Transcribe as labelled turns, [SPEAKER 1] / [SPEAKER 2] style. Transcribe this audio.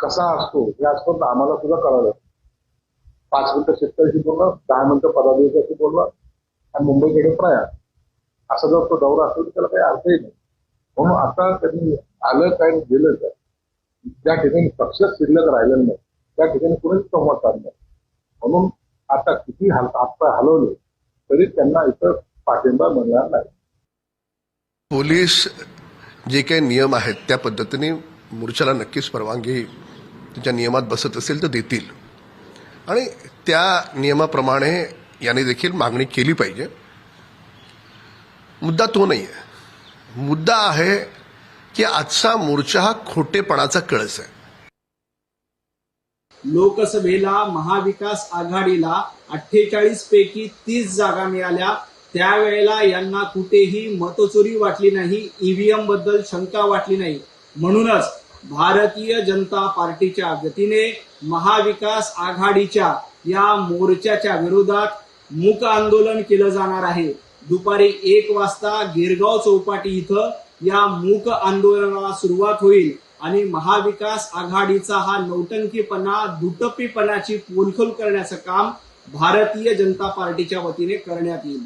[SPEAKER 1] कसा असतो हे आजपर्यंत आम्हाला सुद्धा कळालं. 5 मिनिटं शेतकऱ्याशी बोलणं, 10 मिनिटं पदाधिकाऱ्याशी बोलणं आणि मुंबईकडे प्रयाण, असा जर तो दौरा असेल तर त्याला काही अर्थही नाही. म्हणून आता कधी आलं काय गेलं काय, ज्या ठिकाणी पक्ष शिल्लक राहिलेलं नाही त्या ठिकाणी कुणीच संवाद साधला. म्हणून आता किती हातपाय हलवले तरी त्यांना इथं पाठिंबा मिळणार नाही.
[SPEAKER 2] पोलीस जे काही नियम आहेत त्या पद्धतीने मोर्चाला नक्कीच परवानगी त्यांच्या नियमात बसत असेल तर देतील आणि त्या नियमाप्रमाणे याने देखील मागणी केली पाहिजे. मुद्दा तो नाही आहे. मुद्दा आहे की आजचा मोर्चा हा खोटेपणाचा कळस आहे.
[SPEAKER 3] लोकसभेला महाविकास आघाडीला 48 पैकी 30 जागा मिळाल्या. त्यावेळेला यांना कुठेही मतचोरी वाटली नाही, ईव्हीएम बद्दल शंका वाटली नाही. म्हणूनच भारतीय जनता पार्टीच्या वतीने महाविकास आघाडीच्या या मोर्चाच्या विरोधात मूक आंदोलन केलं जाणार आहे. दुपारी 1 वाजता गिरगाव चौपाटी इथं या मूक आंदोलनाला सुरुवात होईल आणि महाविकास आघाडीचा हा नौटंकीपणा, दुटप्पीपणाची पोलखोल करण्याचं काम भारतीय जनता पार्टीच्या वतीने करण्यात येईल.